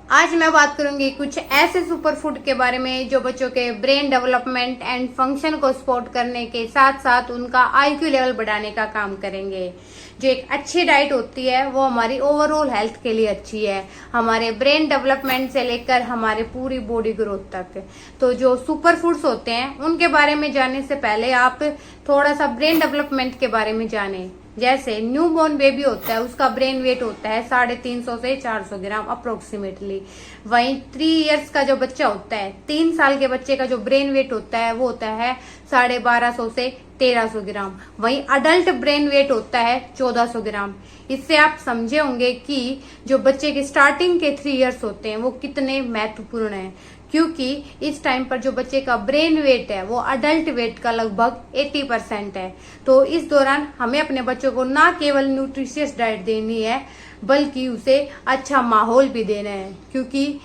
आज मैं बात करूंगी कुछ ऐसे सुपर फूड के बारे में जो बच्चों के ब्रेन डेवलपमेंट एंड फंक्शन को सपोर्ट करने के साथ साथ उनका आईक्यू लेवल बढ़ाने का काम करेंगे। जो एक अच्छी डाइट होती है वो हमारी ओवरऑल हेल्थ के लिए अच्छी है, हमारे ब्रेन डेवलपमेंट से लेकर हमारे पूरी बॉडी ग्रोथ तक। तो जो सुपर फूड्स होते हैं उनके बारे में जानने से पहले आप थोड़ा सा ब्रेन डेवलपमेंट के बारे में जानें। जैसे न्यू बॉर्न बेबी होता है, उसका ब्रेन वेट होता है 350 से 400 ग्राम अप्रोक्सीमेटली। वहीं 3 इयर्स का जो बच्चा होता है, 3 साल के बच्चे का जो ब्रेन वेट होता है वो होता है 1250 से 1300 ग्राम। वहीं अडल्ट ब्रेन वेट होता है 1400 ग्राम। इससे आप समझे होंगे कि जो बच्चे के स्टार्टिंग के 3 इयर्स होते हैं वो कितने महत्वपूर्ण हैं, क्योंकि इस टाइम पर जो बच्चे का ब्रेन वेट है वो अडल्ट वेट का लगभग 80% है। तो इस दौरान हमें अपने बच्चों को ना केवल न्यूट्रिशियस डाइट देनी है बल्कि उसे अच्छा माहौल भी देना है, क्योंकि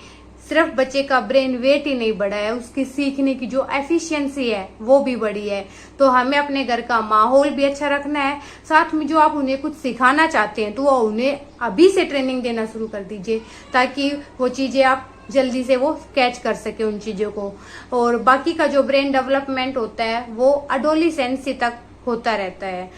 सिर्फ बच्चे का ब्रेन वेट ही नहीं बढ़ा है, उसकी सीखने की जो एफिशिएंसी है वो भी बढ़ी है। तो हमें अपने घर का माहौल भी अच्छा रखना है, साथ में जो आप उन्हें कुछ सिखाना चाहते हैं तो वो उन्हें अभी से ट्रेनिंग देना शुरू कर दीजिए, ताकि वो चीजें आप जल्दी से वो कैच कर सके उन चीजों को। और बाकी का जो ब्रेन डेवलपमेंट होता है वो अडोलिसेंसी तक होता रहता है।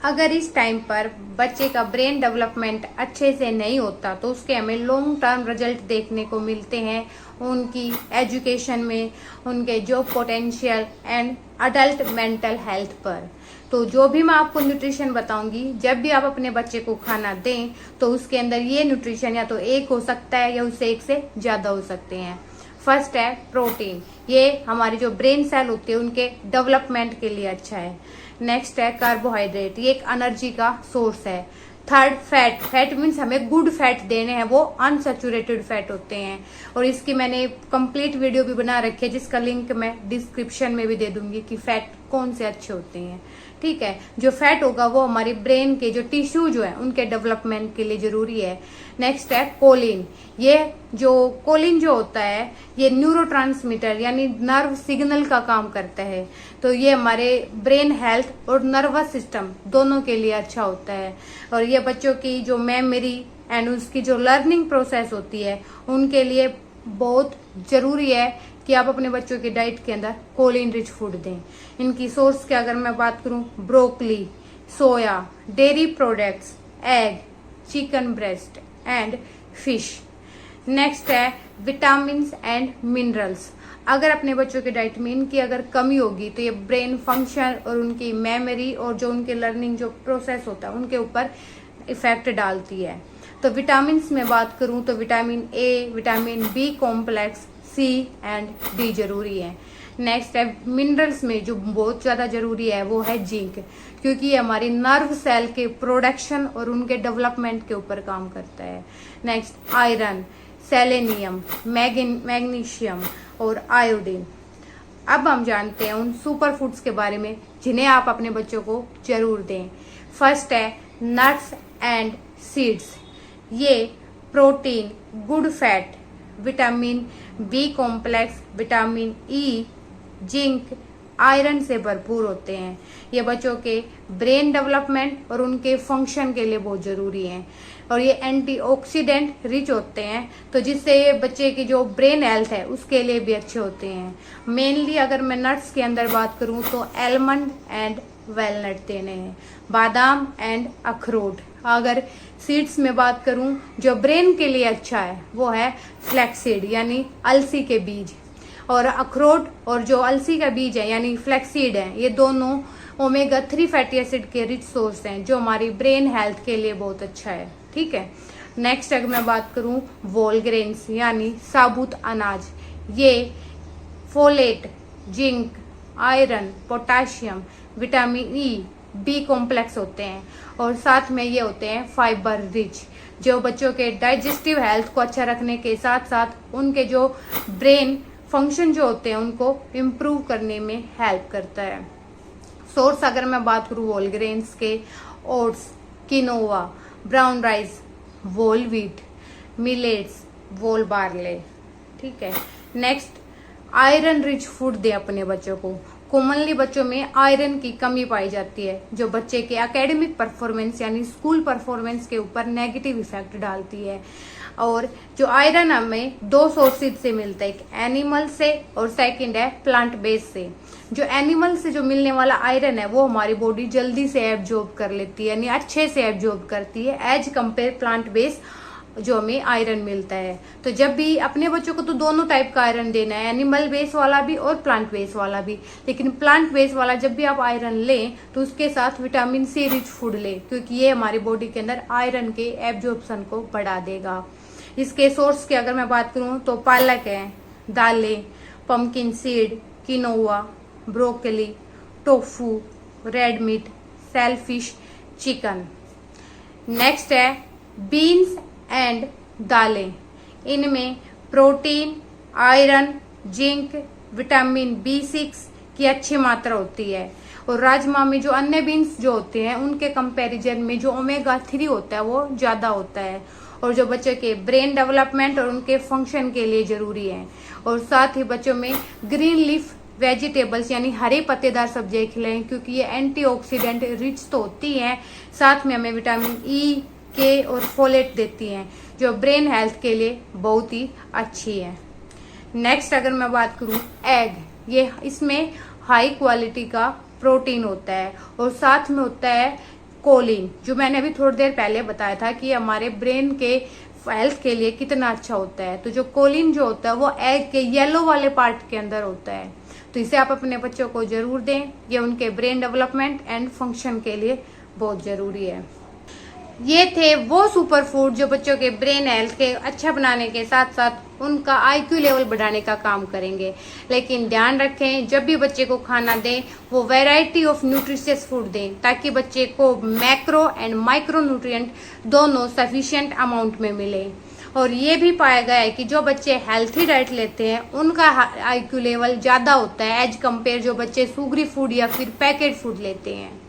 अगर इस टाइम पर बच्चे का ब्रेन डेवलपमेंट अच्छे से नहीं होता तो उसके हमें लॉन्ग टर्म रिजल्ट देखने को मिलते हैं उनकी एजुकेशन में, उनके job potential and adult mental health पर। तो जो भी मैं आपको न्यूट्रिशन बताऊंगी, जब भी आप अपने बच्चे को खाना दें तो उसके अंदर ये न्यूट्रिशन या तो एक हो सकता है या उससे एक से ज्यादा हो सकते हैं। फर्स्ट है प्रोटीन, ये हमारी जो ब्रेन सेल होती है उनके डेवलपमेंट के लिए अच्छा है। नेक्स्ट है कार्बोहाइड्रेट, ये एक एनर्जी का सोर्स है। थर्ड फैट, फैट मीन्स हमें गुड फैट देने हैं, वो अनसैचुरेटेड फैट होते हैं। और इसकी मैंने कंप्लीट वीडियो भी बना रखी है जिसका लिंक मैं डिस्क्रिप्शन में भी दे दूंगी कि फैट कौन से अच्छे होते हैं। ठीक है, जो फैट होगा वो हमारी ब्रेन के जो टिश्यू जो है उनके डेवलपमेंट के लिए जरूरी है। नेक्स्ट है कोलिन, ये जो कोलिन जो होता है ये न्यूरोट्रांसमीटर यानी नर्व सिग्नल का काम करता है। तो ये हमारे ब्रेन हेल्थ और नर्वस सिस्टम दोनों के लिए अच्छा होता है। और ये बच्चों की जो मेमोरी एंड उसकी जो लर्निंग प्रोसेस होती है उनके लिए बहुत जरूरी है कि आप अपने बच्चों की डाइट के अंदर कोलिन रिच फूड दें। इनकी सोर्स की अगर मैं बात करूं, broccoli, soya, dairy products, egg, chicken breast and fish. Next है विटामिन एंड मिनरल्स। अगर अपने बच्चों की डाइट में इनकी अगर कमी होगी तो ये ब्रेन फंक्शन और उनकी मेमोरी और जो उनके लर्निंग जो प्रोसेस होता है उनके ऊपर इफेक्ट डालती है। तो विटामिन में बात करूं तो vitamin A, vitamin B complex, C and D जरूरी है। नेक्स्ट है मिनरल्स में जो बहुत ज्यादा जरूरी है वो है जिंक, क्योंकि ये हमारी नर्व सेल के प्रोडक्शन और उनके डेवलपमेंट के ऊपर काम करता है। नेक्स्ट आयरन, सेलेनियम, मैग्नीशियम और आयोडीन। अब हम जानते हैं उन सुपर फूड्स के बारे में जिन्हें आप अपने बच्चों को जरूर दें। फर्स्ट है नट्स एंड सीड्स, ये protein, good fat, vitamin B complex, vitamin E, zinc, iron से भरपूर होते हैं। ये बच्चों के ब्रेन डेवलपमेंट और उनके फंक्शन के लिए बहुत जरूरी हैं। और ये एंटीऑक्सीडेंट रिच होते हैं, तो जिससे ये बच्चे की जो ब्रेन हेल्थ है उसके लिए भी अच्छे होते हैं। मेनली अगर मैं नट्स के अंदर बात करूं तो एलमंड एंड वेलनट देने हैं, बादाम एंड अखरोट। अगर सीड्स में बात करूं जो ब्रेन के लिए अच्छा है वो है फ्लैक्सीड यानी अलसी के बीज। और अखरोट और जो अलसी का बीज है यानी फ्लैक्सीड है, ये दोनों ओमेगा 3 फैटी एसिड के रिच सोर्स हैं जो हमारी ब्रेन हेल्थ के लिए बहुत अच्छा है। ठीक है, नेक्स्ट अगर मैं बात करूं व्होल ग्रेन्स यानी साबुत अनाज, ये folate, zinc, iron, potassium, vitamin E, B complex होते हैं। और साथ में ये होते हैं फाइबर रिच, जो बच्चों के डाइजेस्टिव हेल्थ को अच्छा रखने के साथ साथ उनके जो ब्रेन फंक्शन जो होते हैं उनको इम्प्रूव करने में हेल्प करता है। सोर्स अगर मैं बात करूँ व्होल ग्रेन्स के, oats, quinoa, brown rice, whole wheat, millets, whole barley. ठीक है, नेक्स्ट आयरन रिच फूड दे अपने बच्चों को। कॉमनली बच्चों में आयरन की कमी पाई जाती है जो बच्चे के एकेडमिक परफॉर्मेंस यानी स्कूल परफॉर्मेंस के ऊपर नेगेटिव इफेक्ट डालती है। और जो आयरन हमें दो सोर्सेज से मिलता है, एक एनिमल से और सेकंड है प्लांट बेस से। जो एनिमल से जो मिलने वाला आयरन है वो हमारी बॉडी जल्दी से एब्जॉर्ब कर लेती है, यानी अच्छे से एब्जॉर्ब करती है एज कंपेयर प्लांट बेस जो हमें आयरन मिलता है। तो जब भी अपने बच्चों को तो दोनों टाइप का आयरन देना है, एनिमल बेस वाला भी और प्लांट बेस वाला भी। लेकिन प्लांट बेस वाला जब भी आप आयरन लें तो उसके साथ विटामिन सी रिच फूड लें, क्योंकि ये हमारी बॉडी के अंदर आयरन के एब्जॉर्प्शन को बढ़ा देगा। इसके सोर्स की अगर मैं बात करूं तो पालक है, दालें, pumpkin seed, quinoa, broccoli, tofu, red meat, shellfish, chicken. Next है बीन्स एंड दालें। इनमें protein, iron, zinc, vitamin B6 की अच्छी मात्रा होती है। और राजमा में जो अन्य बीन्स जो होते हैं उनके कंपैरिजन में जो ओमेगा 3 होता है वो ज्यादा होता है, और जो बच्चों के ब्रेन डेवलपमेंट और उनके फंक्शन के लिए जरूरी है। और साथ ही बच्चों में ग्रीन लीफ वेजिटेबल्स यानी हरे पत्तेदार सब्जियां खिलाएं, क्योंकि ये एंटीऑक्सीडेंट रिच तो होती हैं, साथ में हमें विटामिन E, के और फोलेट देती हैं, जो ब्रेन हेल्थ के लिए बहुत ही अच्छी है। नेक्स्ट अगर मैं बात करूं एग, ये इसमें हाई क्वालिटी का प्रोटीन होता है और साथ में होता है कोलिन, जो मैंने अभी थोड़ी देर पहले बताया था कि हमारे ब्रेन के हेल्थ के लिए कितना अच्छा होता है। तो जो कोलिन जो होता है वो एग के येलो वाले पार्ट के अंदर होता है, तो इसे आप अपने बच्चों को जरूर दें, ये उनके ब्रेन डेवलपमेंट एंड फंक्शन के लिए बहुत जरूरी है। ये थे वो सुपर फूड जो बच्चों के ब्रेन हेल्थ के अच्छा बनाने के साथ साथ उनका IQ लेवल बढ़ाने का काम करेंगे। लेकिन ध्यान रखें, जब भी बच्चे को खाना दें वो वैरायटी ऑफ न्यूट्रिशियस फूड दें, ताकि बच्चे को मैक्रो एंड माइक्रो न्यूट्रिएंट दोनों सफिशिएंट अमाउंट में मिले। और ये भी पाया गया है कि जो बच्चे हेल्थी डाइट लेते हैं उनका IQ लेवल ज्यादा होता है एज कंपेयर जो बच्चे सुगरी फूड या फिर पैकेट फूड लेते हैं।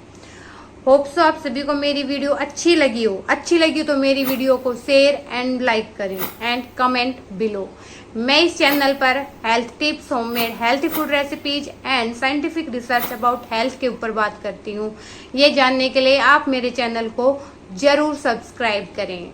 होप सो आप सभी को मेरी वीडियो अच्छी लगी हो तो मेरी वीडियो को शेयर एंड लाइक करें एंड कमेंट बिलो। मैं इस चैनल पर health tips, homemade healthy food recipes and scientific research about health के ऊपर बात करती हूँ। ये जानने के लिए आप मेरे चैनल को जरूर सब्सक्राइब करें।